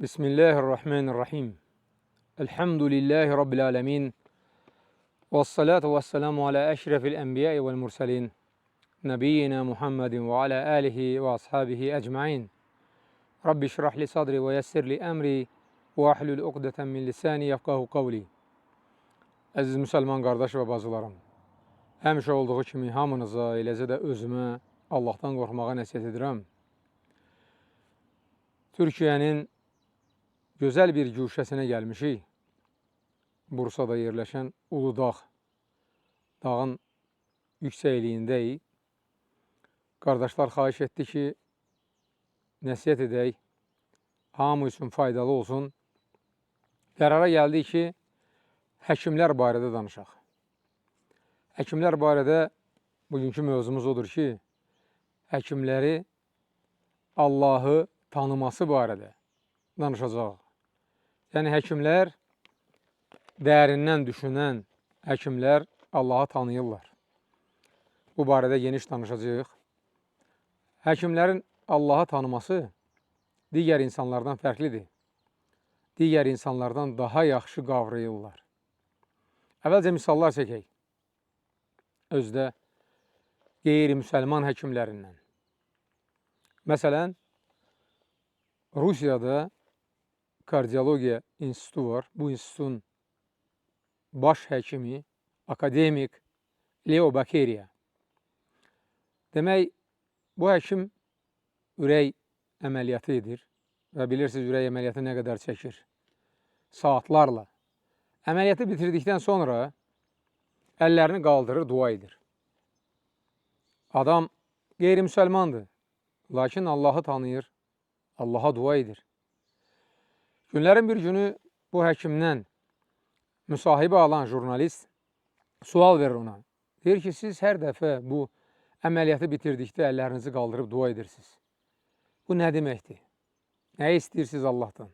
Bismillahirrahmanirrahim. Elhamdülillahi Rabbil alemin. Vessalatu vesselamu ala eşrefil enbiyai vel mursalin. Nebiyyina Muhammedin ve ala alihi ve ashabihi ecmain. Rabbi şrahli sadri ve yessirli emri ve ahlul uqdeten min lisani yefqahu qavli. Əziz müsəlman qardaş və bacılarım, həmişə olduğu kimi hamınıza, eləcə də özümə Allahdan qorxmağa nəsiyyət edirəm. Türkiyənin gözəl bir güşəsinə gəlmişik. Bursada yerləşən Uludağ dağın yüksəkliyindəyik. Qardaşlar xahiş etdi ki, nəsiyyət edək, hamı üçün faydalı olsun. Qərara gəldik ki, həkimlər barədə danışaq. Həkimlər barədə bugünkü mövzumuz odur ki, həkimləri Allahı tanıması barədə danışacaq. Yəni, həkimlər, dərindən düşünən həkimlər Allahı tanıyırlar. Bu barədə geniş danışacağıq. Həkimlərin Allahı tanıması digər insanlardan fərqlidir. Digər insanlardan daha yaxşı qavrayırlar. Əvvəlcə misallar çəkək. Özdə qeyri-müsəlman həkimlərindən. Məsələn, Rusiyada Kardiologiya İnstitutu var. Bu institutun baş həkimi, akademik Leo Bakeriya. Demək, bu həkim ürək əməliyyatı edir və bilirsiniz, ürək əməliyyatı nə qədər çəkir? Saatlarla. Əməliyyatı bitirdikdən sonra əllərini qaldırır, dua edir. Adam qeyri-müsəlmandır, lakin Allahı tanıyır, Allaha dua edir. Günlərin bir günü bu həkimdən müsahibə alan jurnalist sual verir ona. Deyir ki, siz hər dəfə bu əməliyyatı bitirdikdə əllərinizi qaldırıb dua edirsiniz. Bu nə deməkdir? Nə istəyirsiniz Allahdan?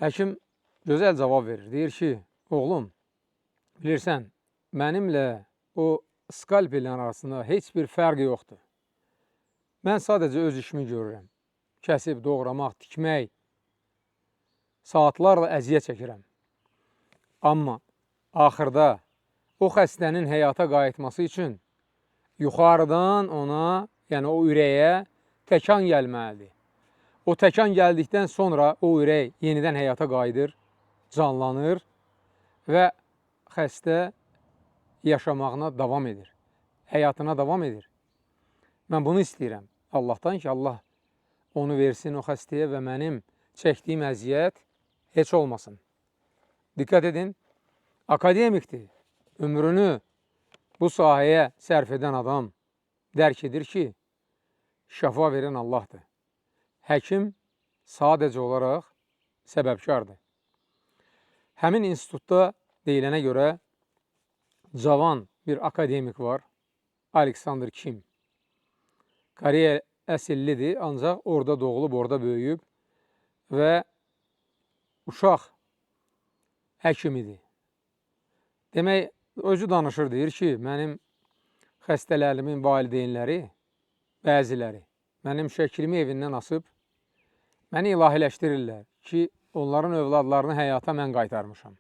Həkim gözəl cavab verir. Deyir ki, oğlum, bilirsən, mənimlə o skalpelin arasında heç bir fərq yoxdur. Mən sadəcə öz işimi görürəm. Kəsib, doğramaq, tikmək, saatlarla əziyyət çəkirəm. Amma axırda o xəstənin həyata qayıtması üçün yuxarıdan ona, yəni o ürəyə təkan gəlməlidir. O təkan gəldikdən sonra o ürək yenidən həyata qayıdır, canlanır və xəstə yaşamağına davam edir, həyatına davam edir. Mən bunu istəyirəm Allahdan ki, Allah onu versin o xəstəyə və mənim çəkdiyim əziyyət heç olmasın. Diqqət edin, akademikdir. Ömrünü bu sahəyə sərf edən adam dərk edir ki, şəfa verən Allahdır. Həkim sadəcə olaraq səbəbkardır. Həmin institutda deyilənə görə cavan bir akademik var, Aleksandr Kim. Koreya əsillidir, ancaq orada doğulub, orada böyüyüb və uşaq həkimidir. Demək, özü danışır, deyir ki, mənim xəstələrimin valideynləri, bəziləri, mənim şəklimi evindən asıb, məni ilahiləşdirirlər ki, onların övladlarını həyata mən qaytarmışam.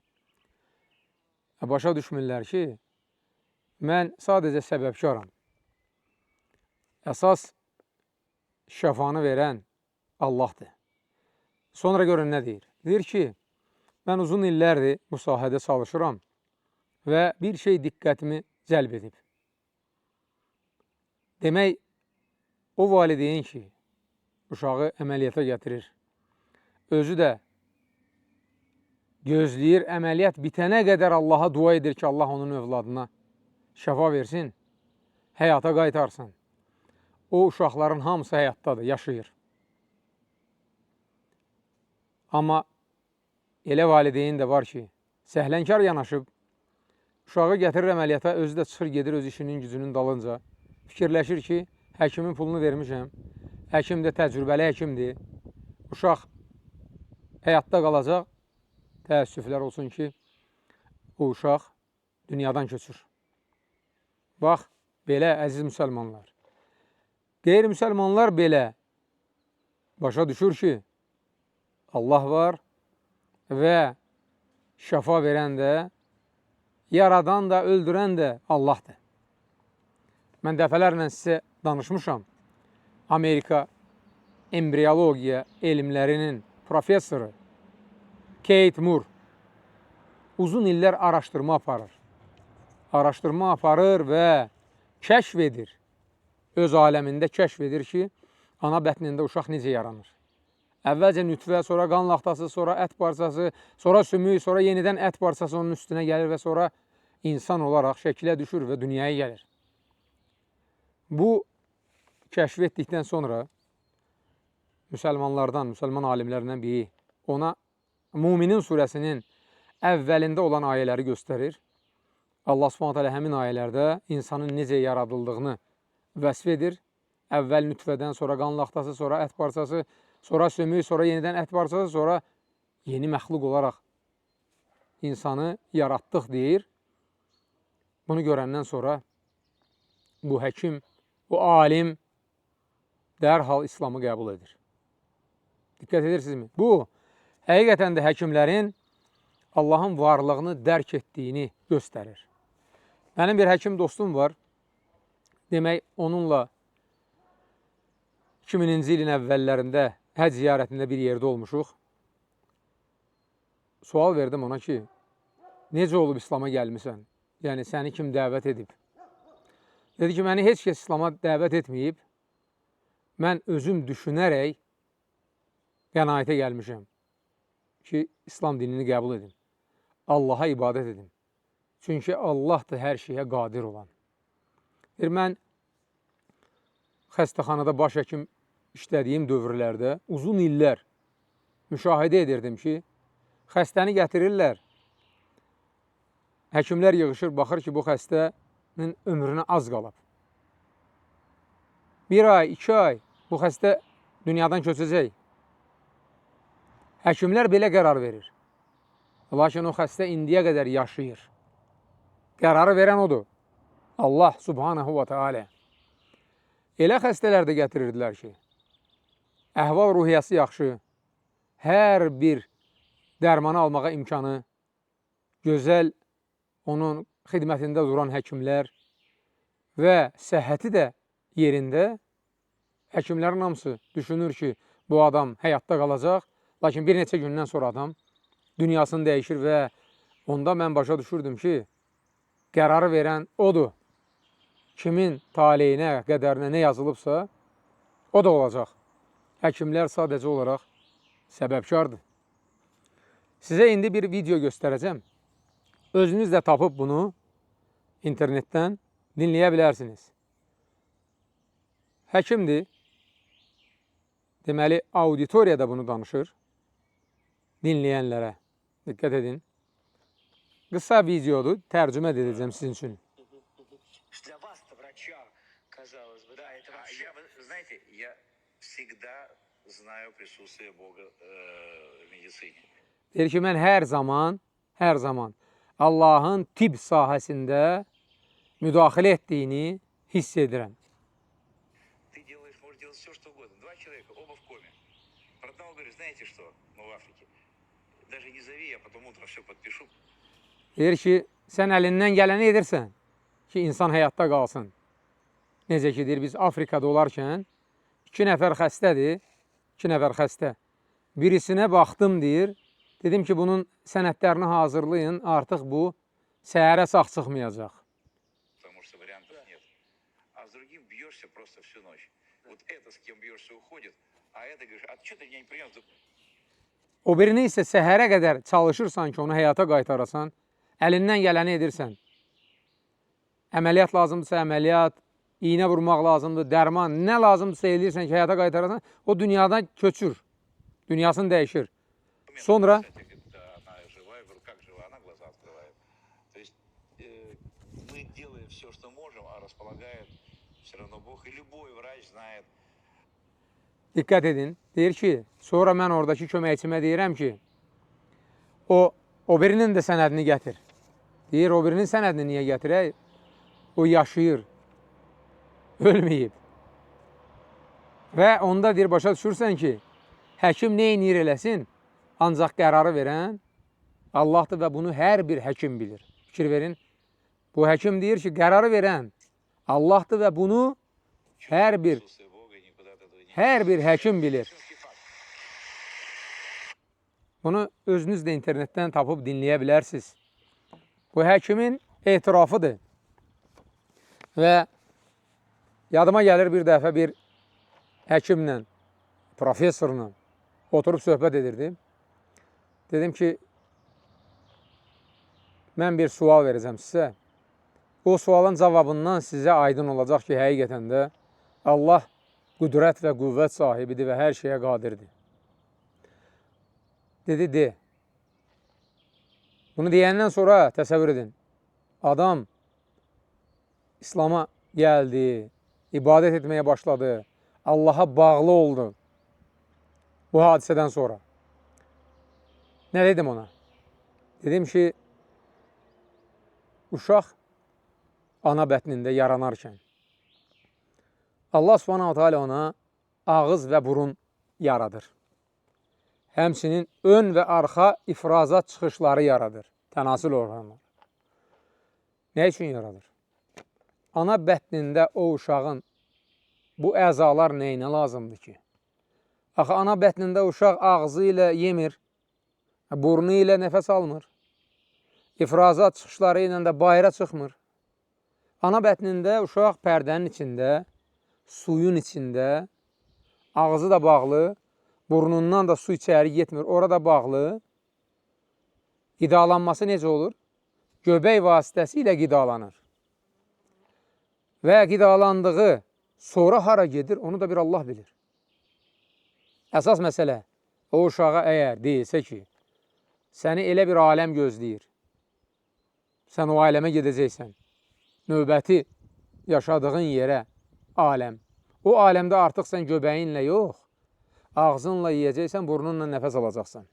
Başa düşmürlər ki, mən sadəcə səbəbkaram. Əsas şəfanı verən Allahdır. Sonra görün nə deyir? Deyir ki, mən uzun illərdir bu sahədə çalışıram və bir şey diqqətimi cəlb edib. Demək, o valideyn ki, uşağı əməliyyata gətirir, özü də gözləyir, əməliyyat bitənə qədər Allaha dua edir ki, Allah onun övladına şəfa versin, həyata qaytarsın. O uşaqların hamısı həyatdadır, yaşayır. Amma elə valideyn də var ki, səhlənkar yanaşıb, uşağı gətirir əməliyyata, özü də çıxır, gedir öz işinin gücünün dalınca, fikirləşir ki, həkimin pulunu vermişəm, həkim də təcrübəli həkimdir, uşaq həyatda qalacaq, təəssüflər olsun ki, o uşaq dünyadan köçür. Bax, belə əziz müsəlmanlar. Qeyri-müsəlmanlar belə başa düşür ki, Allah var və şəfa verən də, yaradan da, öldürən də Allahdır. Mən dəfələrlə sizə danışmışam. Amerika embriyologiya elmlərinin professoru Kate Moore uzun illər araşdırma aparır. Araşdırma aparır və kəşf edir. Öz aləmində kəşf edir ki, ana bətnində uşaq necə yaranır. Əvvəlcə nütvə, sonra qan laxtası, sonra ət parçası, sonra sümük, sonra yenidən ət parçası onun üstünə gəlir və sonra insan olaraq şəkilə düşür və dünyaya gəlir. Bu kəşf etdikdən sonra müsəlmanlardan, müsəlman alimlərindən biri ona Müminin surəsinin əvvəlində olan ayələri göstərir. Allah Subhanahu taala həmin ayələrdə insanın necə yaradıldığını vəsf edir. Əvvəl nütvədən, sonra qan laxtası, sonra ət parçası, sonra sümük, sonra yenidən ət parçası, sonra yeni məxluq olaraq insanı yaratdıq deyir. Bunu görəndən sonra bu həkim, bu alim dərhal İslamı qəbul edir. Diqqət edirsinizmi? Bu, həqiqətən də həkimlərin Allahın varlığını dərk etdiyini göstərir. Mənim bir həkim dostum var. Demək, onunla 2000-ci ilin əvvəllərində həcc ziyarətində bir yerdə olmuşuq. Sual verdim ona ki, necə olub İslama gəlmisən? Yəni, səni kim dəvət edib? Dedi ki, məni heç kəs İslama dəvət etməyib. Mən özüm düşünərək qənaətə gəlmişəm ki, İslam dinini qəbul edin. Allaha ibadət edin. Çünki Allahdır hər şeyə qadir olan. Mən xəstəxanada baş həkim işlədiyim dövrlərdə uzun illər müşahidə edirdim ki, xəstəni gətirirlər. Həkimlər yığışır, baxır ki, bu xəstənin ömrünə az qalıb. 1 ay, 2 ay bu xəstə dünyadan köçəcək. Həkimlər belə qərar verir. Lakin o xəstə indiyə qədər yaşayır. Qərarı verən odur. Allah subhanahu wa ta'ala. Elə xəstələr də gətirirdilər ki, əhval ruhiyyəsi yaxşı, hər bir dərmanı almağa imkanı, gözəl onun xidmətində duran həkimlər və səhhəti də yerində. Həkimlərin hamısı düşünür ki, bu adam həyatda qalacaq, lakin bir neçə gündən sonra adam dünyasını dəyişir və onda mən başa düşürdüm ki, qərarı verən odur. Kimin taleyinə, qədərinə nə yazılıbsa, o da olacaq. Həkimlər sadəcə olaraq səbəbkardır. Sizə indi bir video göstərəcəm. Özünüz də tapıb bunu internetdən dinləyə bilərsiniz. Həkimdir. Deməli, auditoriyada bunu danışır. Dinləyənlərə diqqət edin. Qısa videodur, tərcümə edəcəm sizin üçün. Казалось бы, да, это вообще... знаете, я всегда знаю присутствие Бога в медицине. Deyir ki, mən hər zaman Allahın tibb sahəsində müdaxilə etdiyini hiss edirəm. Ты делаешь, можешь делать все, что угодно. 2 человека, оба в коме. Про одного говорю, знаете что, мы в Африке. Даже не зови, я потом утром все подпишу. Deyir ki, sən əlindən gələni edirsən ki, insan həyatda qalsın. Necə ki, deyir, biz Afrikada olarkən 2 nəfər xəstədir, 2 nəfər xəstə. Birisinə baxdım, deyir, dedim ki, bunun sənədlərini hazırlayın, artıq bu səhərə sağ çıxmayacaq. Потому что вариантов нет. А с другим бьешься просто всю ночь. Вот это, с кем бьешься, уходит, а это говоришь, а что ты меня не принес? O birini isə səhərə qədər çalışırsan ki, onu həyata qaytarasan, əlindən gələni edirsən. Əməliyyat lazımdırsa əməliyyat, iğnə vurmaq lazımdır, dərman, nə lazımdırsa eləyirsən ki, həyata qaytarasan, o dünyadan köçür, dünyasını dəyişir. Sonra diqqət edin, deyir ki, sonra mən oradakı köməkçimə deyirəm ki, o birinin də sənədini gətir. Deyir, o birinin sənədini niyə gətirək? O yaşayır, ölməyib. Və onda deyir, başa düşürsən ki, həkim nə inir eləsin, Ancaq qərarı verən Allahdır və bunu hər bir həkim bilir. Fikir verin. Bu həkim deyir ki, qərarı verən Allahdır və bunu hər bir həkim bilir. Bunu özünüz də internetdən tapıb dinləyə bilərsiniz. Bu həkimin etirafıdır. Və yadıma gəlir bir dəfə bir həkimlə, professorla oturub söhbət edirdim. Dedim ki, mən bir sual verəcəm sizə. O sualın cavabından sizə aydın olacaq ki, həqiqətən də Allah qüdrət və qüvvət sahibidir və hər şeyə qadirdir. Dedi, de. Bunu deyəndən sonra təsəvvür edin. Adam İslam'a gəldi, ibadət etməyə başladı, Allaha bağlı oldu bu hadisədən sonra. Nə dedim ona? Dedim ki, uşaq ana bətnində yaranarkən Allah Subhanahu Teala ona ağız və burun yaradır. Həmçinin ön və arxa ifrazat çıxışları yaradır. Tənasül orqanları. Nə üçün yaradır? Ana bətnində o uşağın bu əzalar nəyinə lazımdır ki? Axı, ana bətnində uşaq ağzı ilə yemir, burnu ilə nəfəs almır, ifrazat çıxışları ilə də bayıra çıxmır. Ana bətnində uşaq pərdənin içində, suyun içində, ağzı da bağlı, burnundan da su içəri getmir, orada bağlı. Qidalanması necə olur? Göbək vasitəsilə qidalanır. Və qidalandığı sonra hara gedir, onu da bir Allah bilir. Əsas məsələ, o uşağa əgər deyilsə ki, səni elə bir aləm gözləyir, sən o aləmə gedəcəksən, növbəti yaşadığın yerə aləm. O aləmdə artıq sən göbəyinlə yox, ağzınla yiyəcəksən, burnunla nəfəs alacaqsan.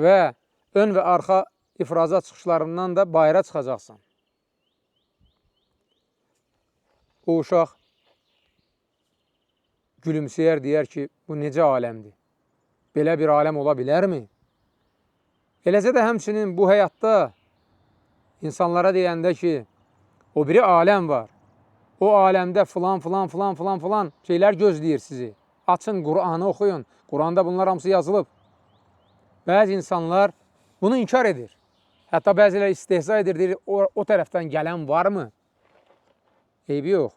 Və ön və arxa ifrazat çıxışlarından da bayıra çıxacaqsan. O uşaq gülümsəyər, deyər ki, bu necə aləmdir? Belə bir aləm ola bilərmi? Eləcə də həmçinin bu həyatda insanlara deyəndə ki, o biri aləm var. O aləmdə filan şeylər gözləyir sizi. Açın, Qur'anı oxuyun. Qur'anda bunlar hamısı yazılıb. Bəzi insanlar bunu inkar edir. Hətta bəziləri istehza edir, deyir, o tərəfdən gələn varmı? Eybi yox.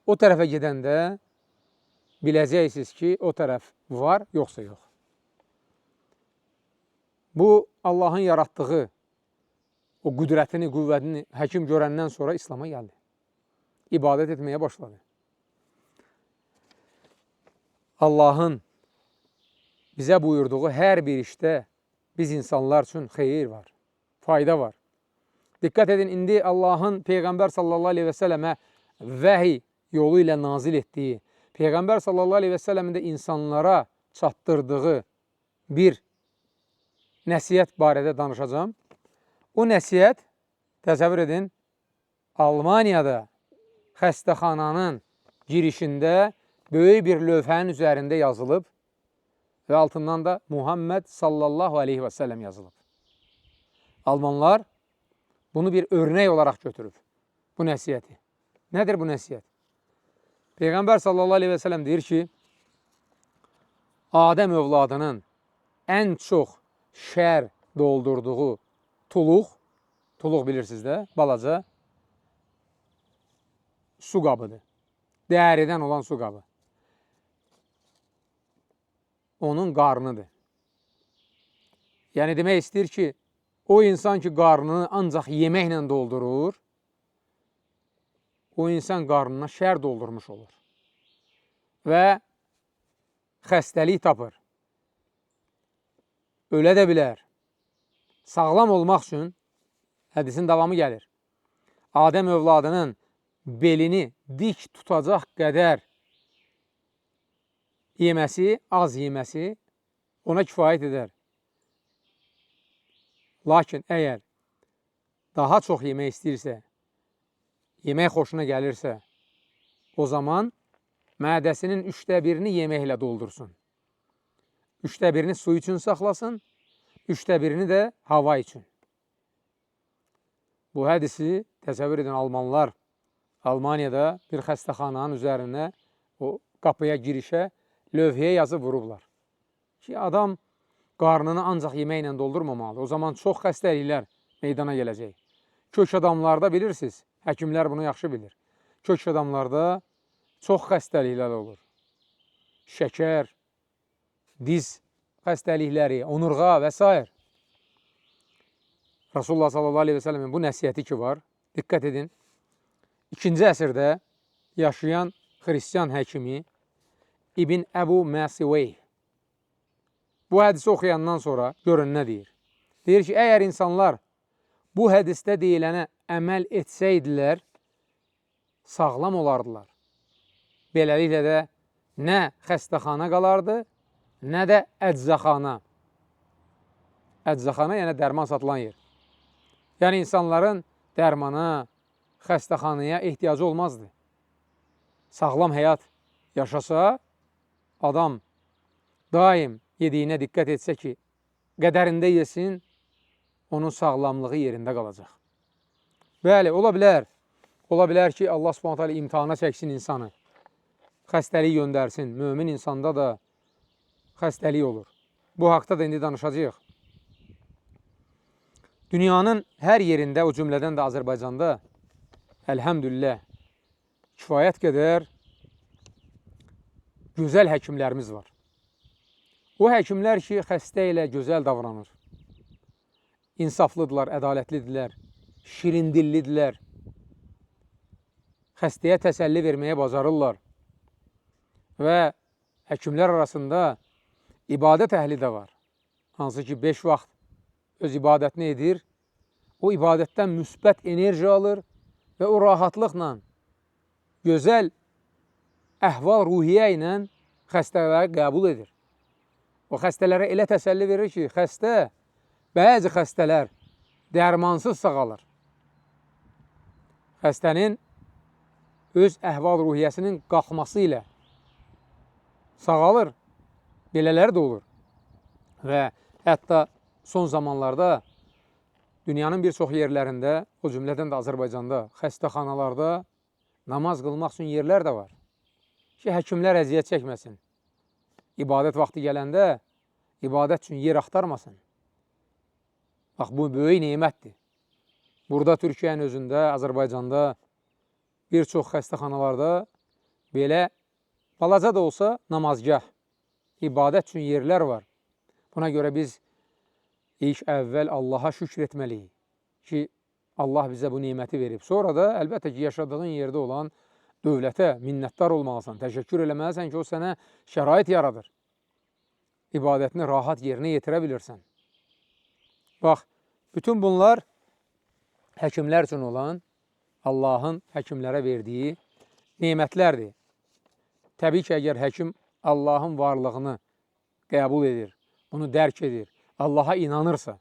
O tərəfə gedəndə biləcəksiniz ki, o tərəf var, yoxsa yox. Bu, Allahın yaratdığı o qüdrətini, qüvvətini həkim görəndən sonra İslam'a gəldi. İbadət etməyə başladı. Allahın bizə buyurduğu hər bir işdə biz insanlar üçün xeyir var, fayda var. Diqqət edin, indi Allahın Peyğəmbər sallallahu aleyhi və sələmə vəhiy yolu ilə nazil etdiyi, Peyğəmbər sallallahu aleyhi və sələmin də insanlara çatdırdığı bir nəsiyyət barədə danışacağım. O nəsiyyət, təsəvvür edin, Almaniyada xəstəxananın girişində böyük bir lövhənin üzərində yazılıb və altından da Muhammed sallallahu aleyhi və səlləm yazılıb. Almanlar bunu bir örnək olaraq götürüb, bu nəsiyyəti. Nədir bu nəsiyyət? Peyğəmbər sallallahu aleyhi və səlləm deyir ki, Adəm övladının ən çox şər doldurduğu tuluq bilirsiniz də, balaca su qabıdır. Dəridən olan su qabı. Onun qarnıdır. Yəni demək istəyir ki, o insan ki, qarnını ancaq yeməklə doldurur, o insan qarnına şər doldurmuş olur. Və xəstəlik tapır. Ölə də bilər. Sağlam olmaq üçün hədisin davamı gəlir. Adəm övladının belini dik tutacaq qədər yeməsi, az yeməsi ona kifayət edər. Lakin əgər daha çox yemək istəyirsə, yemək xoşuna gəlirsə, o zaman mədəsinin 1/3 yeməklə doldursun. üçdə birini su üçün saxlasın, üçdə birini də hava üçün. Bu hədisi təsəvvür edin, almanlar Almaniyada bir xəstəxananın üzərinə, o qapıya girişə lövhəyə yazıb vurublar. Ki, adam qarnını ancaq yeməklə doldurmamalı. O zaman çox xəstəliklər meydana gələcək. Kök adamlarda bilirsiniz, həkimlər bunu yaxşı bilir. Kök adamlarda çox xəstəliklər olur. Şəkər, diz xəstəlikləri, onurğa və s. Rasulullah sallallahu aleyhi ve sellemin bu nəsiyyəti ki var, diqqət edin. 2-ci əsrdə yaşayan xristiyan həkimi İbn Əbu Məsivey bu hədisi oxuyandan sonra görün nə deyir. Deyir ki, əgər insanlar bu hədisdə deyilənə əməl etsəydilər, sağlam olardılar. Beləliklə də nə xəstəxana qalardı, nə də əczaxana. Əczaxana, yəni dərman satılan yer. Yəni insanların dərmana, xəstəxanaya ehtiyacı olmazdı. Sağlam həyat yaşasa, adam daim yediyinə diqqət etsə ki, qədərində yesin, onun sağlamlığı yerində qalacaq. Bəli, ola bilər ki, Allah Subhanahu imtihana çəksin insanı, xəstəlik göndərsin, mömin insanda da xəstəlik olur. Bu haqda da indi danışacağıq. Dünyanın hər yerində, o cümlədən də Azərbaycanda, əlhəmdülillah, kifayət qədər gözəl həkimlərimiz var. O həkimlər ki, xəstə ilə gözəl davranır. İnsaflıdırlar, ədalətlidirlər, şirindillidirlər. Xəstəyə təsəlli verməyə bacarırlar. Və həkimlər arasında ibadət əhli də var. Hansı ki, 5 vaxt öz ibadətini edir, o ibadətdən müsbət enerji alır və o rahatlıqla, gözəl əhval-ruhiyyə ilə xəstələri qəbul edir. O xəstələrə elə təsəlli verir ki, bəzi xəstələr dərmansız sağalır. Xəstənin öz əhval-ruhiyyəsinin qalxması ilə sağalır, belələri də olur. Və hətta son zamanlarda dünyanın bir çox yerlərində, o cümlədən də Azərbaycanda, xəstəxanalarda namaz qılmaq üçün yerlər də var. Ki, həkimlər əziyyət çəkməsin. İbadət vaxtı gələndə ibadət üçün yer axtarmasın. Bax, bu böyük neymətdir. Burada Türkiyənin özündə, Azərbaycanda bir çox xəstəxanalarda belə balaca da olsa namazgah, ibadət üçün yerlər var. Buna görə biz ilk əvvəl Allaha şükr etməliyik ki, Allah bizə bu neyməti verib. Sonra da əlbəttə ki, yaşadığın yerdə olan dövlətə minnətdar olmalısan, təşəkkür eləməlisən ki, o sənə şərait yaradır. İbadətini rahat yerinə yetirə bilirsən. Bax, bütün bunlar həkimlər üçün olan Allahın həkimlərə verdiyi neymətlərdir. Təbii ki, əgər həkim Allahın varlığını qəbul edir, bunu dərk edir, Allaha inanırsa,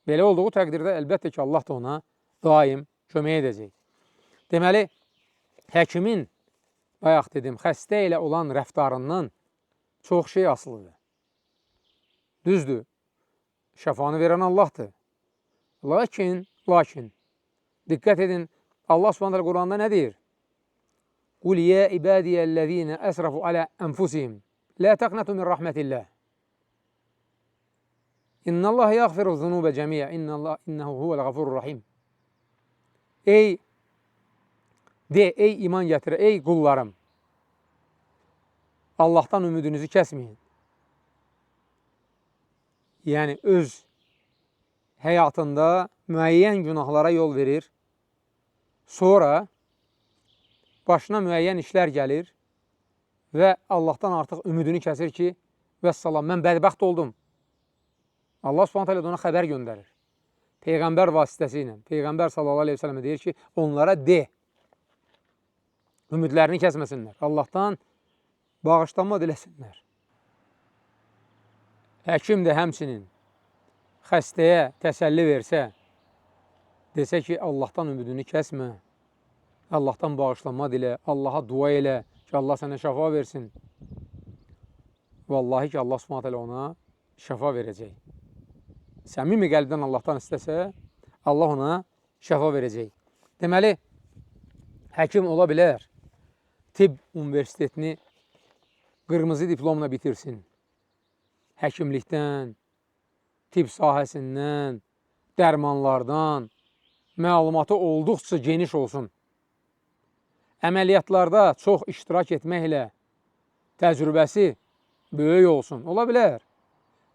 belə olduğu təqdirdə əlbəttə ki, Allah da ona daim kömək edəcək. Deməli, həkimin, bayaq dedim, xəstə ilə olan rəftarından çox şey asılıdır. Düzdür, şəfanı verən Allahdır. Lakin, diqqət edin, Allah Subhanahu Quranda nə deyir? Qul yə ibadiyyəl-ləzīnə əsrafu alə ənfusihim, lə təqnətu min rəhmətilləh. İnnəllaha yəğfiru zunubə cəmiyyə, innəhu huvəl-ğafurur rahim. Ey iman gətirə, ey qullarım, Allahdan ümidinizi kəsməyin. Yəni, öz həyatında müəyyən günahlara yol verir, sonra başına müəyyən işlər gəlir və Allahdan artıq ümidini kəsir ki, vəssalam, mən bədbəxt oldum. Allah Subhanahu ona xəbər göndərir. Peyğəmbər vasitəsilə, Peyğəmbər sallallahu aleyhi ve sellem deyir ki, onlara de, ümidlərini kəsməsinlər, Allahdan bağışlanma diləsinlər. Həkim də həmçinin xəstəyə təsəlli versə, desə ki, Allahdan ümidini kəsmə, Allahdan bağışlanma dilə, Allaha dua elə ki, Allah sənə şəfa versin. vallahi ki, Allah Subhanahu taala ona şəfa verəcək. Səmimi qəlbdən Allahdan istəsə, Allah ona şəfa verəcək. Deməli, həkim ola bilər, tibb universitetini qırmızı diplomla bitirsin. Həkimlikdən, tibb sahəsindən, dərmanlardan məlumatı olduqca geniş olsun. Əməliyyatlarda çox iştirak etməklə təcrübəsi böyük olsun. Ola bilər.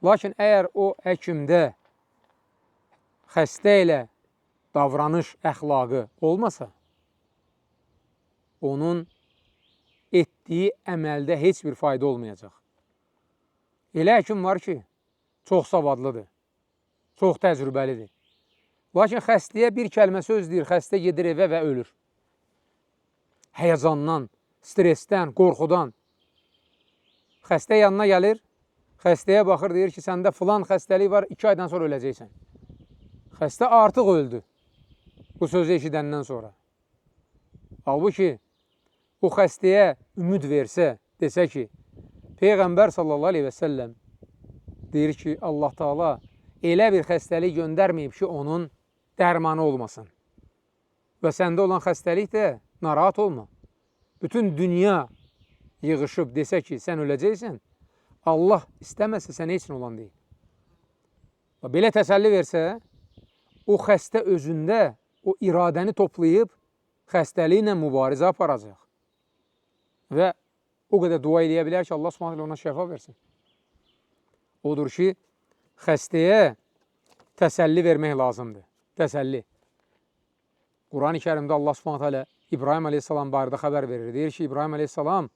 Lakin əgər o həkimdə xəstə ilə davranış əxlaqı olmasa, onun etdiyi əməldə heç bir fayda olmayacaq. Elə həkim var ki, çox savadlıdır, çox təcrübəlidir. Lakin xəstəyə bir kəlmə söz deyir, xəstə gedir evə və ölür. Həyəcandan, stressdən, qorxudan. Xəstə yanına gəlir, xəstəyə baxır, deyir ki, səndə filan xəstəlik var, 2 aydan sonra öləcəksən. Xəstə artıq öldü bu sözü eşidəndən sonra. Halbuki, o xəstəyə ümid versə, desə ki, Peyğəmbər sallallahu aleyhi və səlləm deyir ki, Allah Taala elə bir xəstəlik göndərməyib ki, onun dərmanı olmasın. Və səndə olan xəstəlik də narahat olma. Bütün dünya yığışıb desə ki, sən öləcəksən, Allah istəməsə sənə heç nə olan deyil. Belə təsəlli versə, o xəstə özündə o iradəni toplayıb xəstəliklə mübarizə aparacaq. Və o qədər dua eləyə bilər ki, Allah Subhanahu ona şəfa versin. Odur ki, xəstəyə təsəlli vermək lazımdır. Təsəlli. Quran-ı Kərimdə Allah Subhanahu İbrahim Aleyhisselam barədə xəbər verir. Deyir ki, İbrahim Aleyhisselam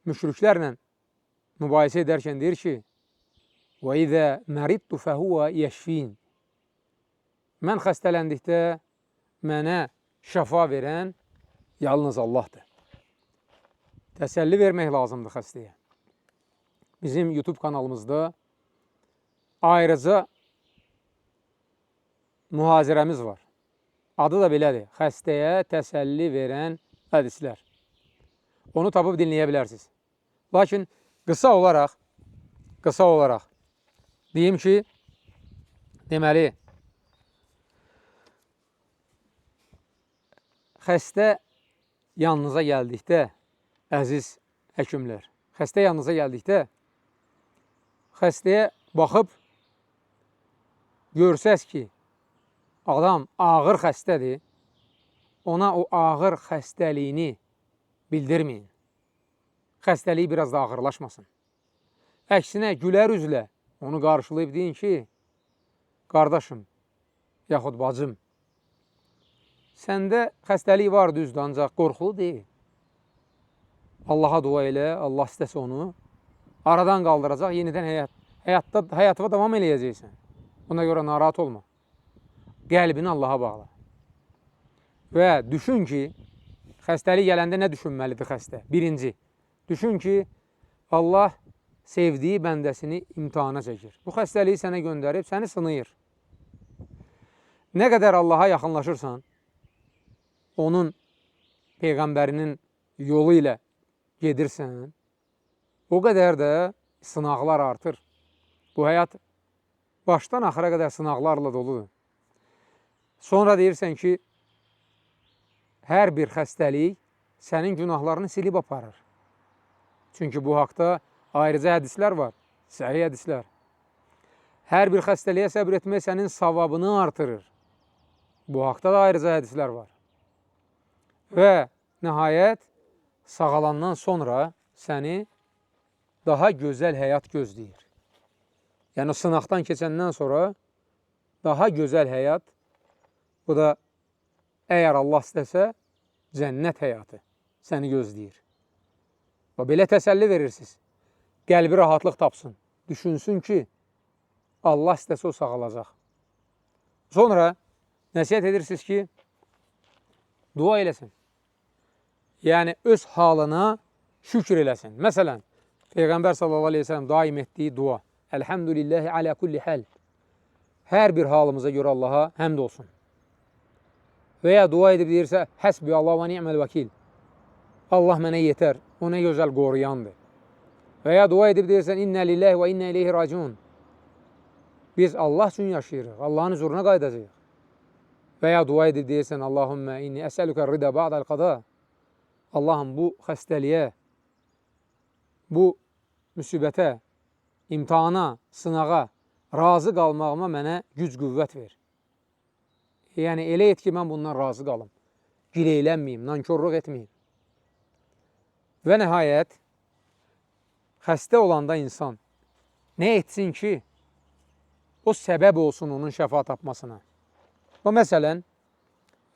müşriklərlə mübahisə edərkən deyir ki, وَإِذَا مَرِدْتُ فَهُوَ يَشْفِينَ Mən xəstələndikdə mənə şəfa verən yalnız Allahdır. Təsəlli vermək lazımdır xəstəyə. Bizim YouTube kanalımızda ayrıca mühazirəmiz var. Adı da belədir. Xəstəyə təsəlli verən hədislər. Onu tapıb dinləyə bilərsiniz. Lakin qısa olaraq deyim ki, deməli, xəstə yanınıza gəldikdə, əziz həkimlər, xəstə yanınıza gəldikdə, xəstəyə baxıb görsəz ki, adam ağır xəstədir, ona o ağır xəstəliyini bildirməyin. Xəstəliyi biraz da ağırlaşmasın. Əksinə, gülər üzlə onu qarşılayıb deyin ki, qardaşım, yaxud bacım, səndə xəstəlik var düzdür, ancaq qorxulu deyil. Allaha dua elə, Allah istəsə onu aradan qaldıracaq, yenidən həyatına davam eləyəcəksən. Buna görə narahat olma. Qəlbini Allaha bağla. Və düşün ki, xəstəlik gələndə nə düşünməlidir xəstə? Birinci, düşün ki, Allah sevdiyi bəndəsini imtihana çəkir. Bu xəstəliyi sənə göndərib, səni sınayır. Nə qədər Allaha yaxınlaşırsan, onun Peyğəmbərinin yolu ilə gedirsən, o qədər də sınaqlar artır. Bu həyat başdan axıra qədər sınaqlarla doludur. Sonra deyirsən ki, hər bir xəstəlik sənin günahlarını silib aparır. Çünki bu haqda ayrıca hədislər var, səhih hədislər. Hər bir xəstəliyə səbr etmək sənin savabını artırır. Bu haqda da ayrıca hədislər var. Və nəhayət, sağalandan sonra səni daha gözəl həyat gözləyir. Yəni, sınaqdan keçəndən sonra daha gözəl həyat, bu da əgər Allah istəsə, cənnət həyatı səni gözləyir. Və belə təsəlli verirsiniz. Qəlbi rahatlıq tapsın. Düşünsün ki, Allah istəsə o sağalacaq. Sonra nəsihət edirsiniz ki, dua eləsin. Yəni, öz halına şükür eləsin. Məsələn, Peyğəmbər sallallahu aleyhi ve sellem daim etdiyi dua. Elhamdülillahi alə kulli həl. Hər bir halımıza görə Allaha həmd olsun. Və ya dua edib deyirsə, həsbi Allah və ni'məl vəkil. Allah mənə yetər, o nə gözəl qoruyandır. Və ya dua edib deyirsən, innə lillahi və innə ileyhi raciun. Biz Allah üçün yaşayırıq, Allahın huzuruna qayıdacağıq. Və ya dua edib deyirsən, Allahümmə inni əsəlükə rida ba'dəl qada. Allahım, bu xəstəliyə, bu müsibətə, imtihana, sınağa razı qalmağıma mənə güc qüvvət ver. Yəni, elə et ki, mən bundan razı qalım. Gileylənməyim, nankorluq etməyim. Və nəhayət, xəstə olanda insan nə etsin ki, o səbəb olsun onun şəfa tapmasına. Və məsələn,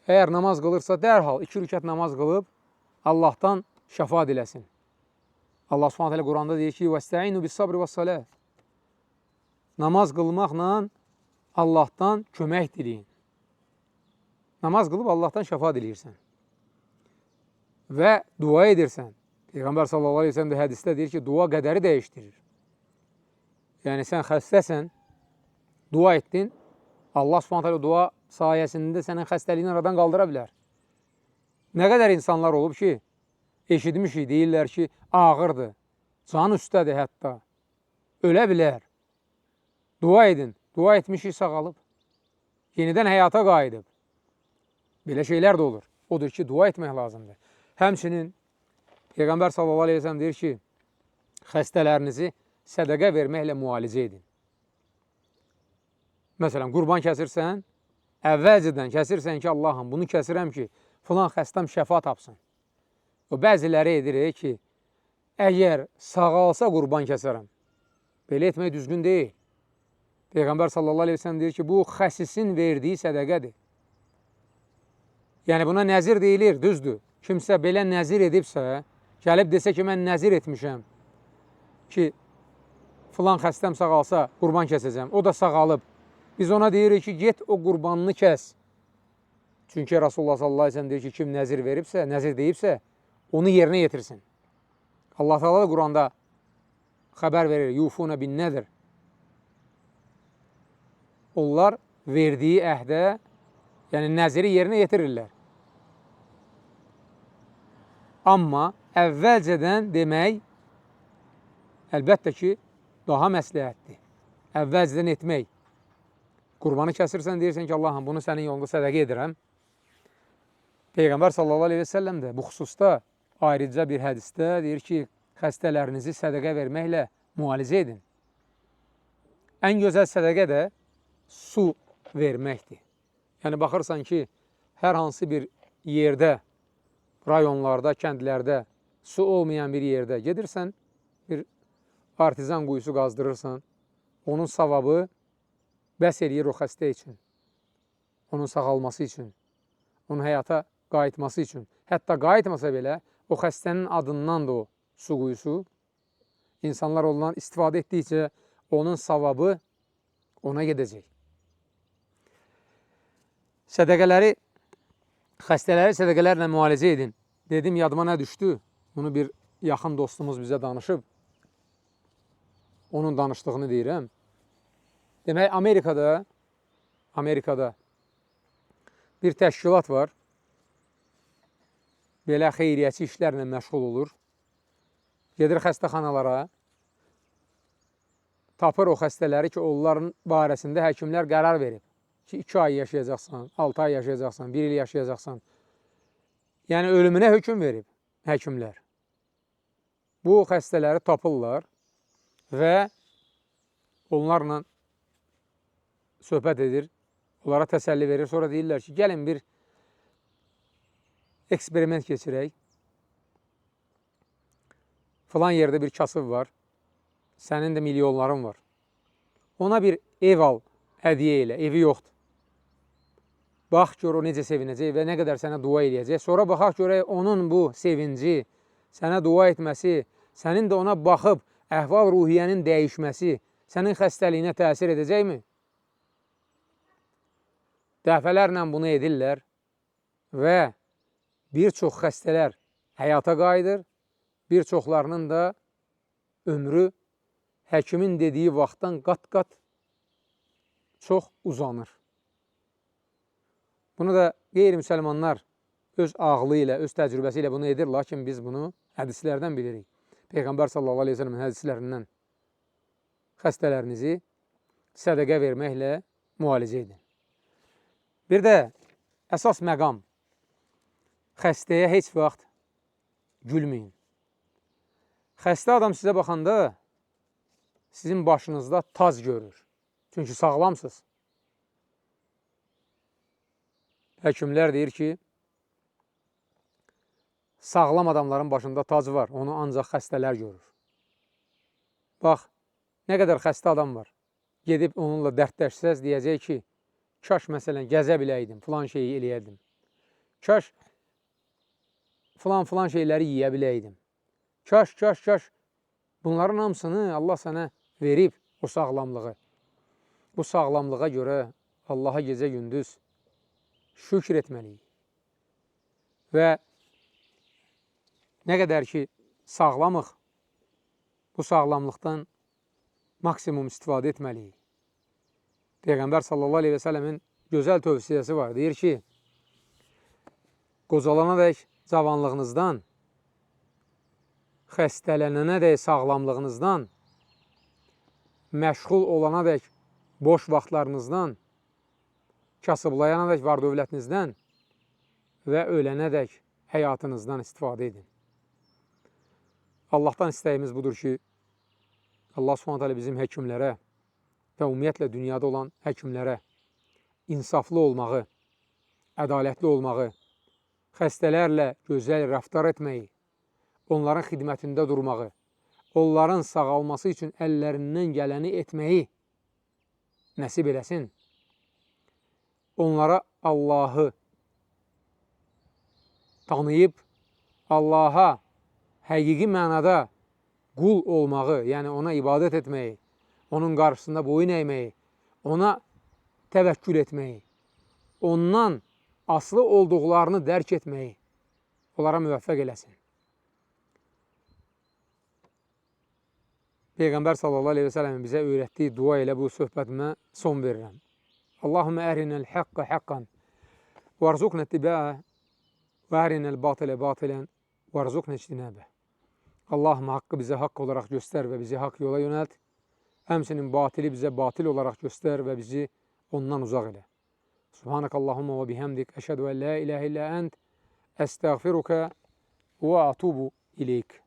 əgər namaz qılırsa, dərhal 2 rükət namaz qılıb, Allahdan şəfa diləsin. Allah Subhanahu Quranda deyir ki, وَاسْتَعِينُوا بِالصَّبْرِ وَالصَّلَاةِ. Namaz qılmaqla Allahdan kömək diləyin. Namaz qılıb Allahdan şəfa diləyirsən. Və dua edirsən. Peyğəmbər sallallahu aleyhi ve sellem hədisdə deyir ki, dua qədəri dəyişdirir. Yəni, sən xəstəsən, dua etdin, Allah Subhanahu dua sayəsində sənin xəstəliyini aradan qaldıra bilər. Nə qədər insanlar olub ki, eşitmişik, deyirlər ki, ağırdır, can üstədir hətta, ölə bilər. Dua edin, dua etmişik, sağalıb, yenidən həyata qayıdıb. Belə şeylər də olur. Odur ki, dua etmək lazımdır. Həmçinin Peyğəmbər sallallahu aleyhi ve sellem deyir ki, xəstələrinizi sədəqə verməklə müalicə edin. Məsələn, qurban kəsirsən, əvvəlcədən kəsirsən ki, Allahım, bunu kəsirəm ki, filan xəstəm şəfa tapsın. O bəziləri edir ki, əgər sağalsa qurban kəsərəm. Belə etmək düzgün deyil. Peyğəmbər sallallahu aleyhi ve sellem deyir ki, bu xəsisin verdiyi sədəqədir. Yəni, buna nəzir deyilir, düzdür. Kimsə belə nəzir edibsə, gəlib desə ki, mən nəzir etmişəm ki, filan xəstəm sağalsa qurban kəsəcəm. O da sağalıb. Biz ona deyirik ki, get o qurbanını kəs. Çünki Rasulullah sallallahu aleyhi ve sellem deyir ki, kim nəzir veribsə, nəzir deyibsə, onu yerinə yetirsin. Allah Teala da Quranda xəbər verir, yufuna bin nədir. Onlar verdiyi əhdə, yəni nəziri yerinə yetirirlər. Amma əvvəlcədən demək, əlbəttə ki, daha məsləhətdir. Əvvəlcədən etmək. Qurbanı kəsirsən, deyirsən ki, Allahım, bunu sənin yolunda sədəqə edirəm. Peyğəmbər sallallahu aleyhi ve sellem də bu xüsusda ayrıca bir hədisdə deyir ki, xəstələrinizi sədəqə verməklə müalicə edin. Ən gözəl sədəqə də su verməkdir. Yəni, baxırsan ki, hər hansı bir yerdə, rayonlarda, kəndlərdə su olmayan bir yerdə gedirsən, bir artizan quyusu qazdırırsan, onun savabı bəs eləyir o xəstə üçün, onun sağalması üçün, onun həyata qayıtması üçün. Hətta qayıtmasa belə, o xəstənin adından da o su quyusu, insanlar ondan istifadə etdikcə onun savabı ona gedəcək. Xəstələri sədəqələrlə müalicə edin. Dedim, yadıma nə düşdü? Bunu bir yaxın dostumuz bizə danışıb. Onun danışdığını deyirəm. Demək, Amerikada bir təşkilat var. Belə xeyriyyəçi işlərlə məşğul olur. Gedir xəstəxanalara, tapır o xəstələri ki, onların barəsində həkimlər qərar verib. Ki, 2 ay yaşayacaqsan, 6 ay yaşayacaqsan, 1 il yaşayacaqsan. Yəni, ölümünə hökm verib həkimlər. Bu xəstələri tapırlar və onlarla söhbət edir, onlara təsəlli verir. Sonra deyirlər ki, gəlin bir eksperiment keçirək. Filan yerdə bir kasıb var, sənin də milyonların var. Ona bir ev al, hədiyyə elə, evi yoxdur. Bax, gör o necə sevinəcək və nə qədər sənə dua eləyəcək. Sonra baxaq görək, onun bu sevinci, sənə dua etməsi, sənin də ona baxıb əhval-ruhiyyənin dəyişməsi sənin xəstəliyinə təsir edəcəkmi? Dəfələrlə bunu edirlər və bir çox xəstələr həyata qayıdır, bir çoxlarının da ömrü həkimin dediyi vaxtdan qat-qat çox uzanır. Bunu da qeyri-müsəlmanlar öz ağlı ilə, öz təcrübəsi ilə bunu edir, lakin biz bunu hədislərdən bilirik. Peyğəmbər sallallahu aleyhi ve sellem'in hədislərindən xəstələrinizi sədəqə verməklə müalicə edin. Bir də əsas məqam, xəstəyə heç vaxt gülməyin. Xəstə adam sizə baxanda sizin başınızda taz görür. Çünki sağlamsınız. Həkimlər deyir ki, sağlam adamların başında tacı var, onu ancaq xəstələr görür. Bax, nə qədər xəstə adam var. Gedib onunla dərdləşsəz deyəcək ki, kaş məsələn gəzə biləydim, filan şeyi eləyərdim. Kaş filan şeyləri yeyə biləydim. Kaş. Bunların hamısını Allah sənə verib o sağlamlığı. Bu sağlamlığa görə Allaha gecə gündüz şükür etməliyik. Və nə qədər ki sağlamıq, bu sağlamlıqdan maksimum istifadə etməliyik. Peyğəmbər sallallahu aleyhi ve sellemin gözəl tövsiyəsi var. Deyir ki, qocalana dək cavanlığınızdan, xəstələnənə dək sağlamlığınızdan, məşğul olana dək boş vaxtlarınızdan, kasıblayana dək var dövlətinizdən və ölənə dək həyatınızdan istifadə edin. Allahdan istəyimiz budur ki, Allah Subhanahu bizim həkimlərə və ümumiyyətlə dünyada olan həkimlərə insaflı olmağı, ədalətli olmağı, xəstələrlə gözəl rəftar etməyi, onların xidmətində durmağı, onların sağalması üçün əllərindən gələni etməyi nəsib eləsin. Onlara Allahı tanıyıb, Allaha həqiqi mənada qul olmağı, yəni ona ibadət etməyi, onun qarşısında boyun əyməyi, ona təvəkkül etməyi, ondan aslı olduqlarını dərk etməyi onlara müvəffəq eləsin. Peyğəmbər sallallahu aleyhi ve sellem bizə öyrətdiyi dua ilə bu söhbətimə son verirəm. Allahümme ərinəl haqqə haqqan varzuqna ittiba'ə və ərinəl batilə batilən varzuqna ictinəbə. Allahım haqqı bizə haqq olaraq göstər və bizi haqq yola yönəlt. Həmçinin batili bizə batil olaraq göstər və bizi ondan uzaq elə. Subhanakallahumma və bihamdik əşhədu ən la ilahə illə ənt əstəğfiruka və atubu ileyk.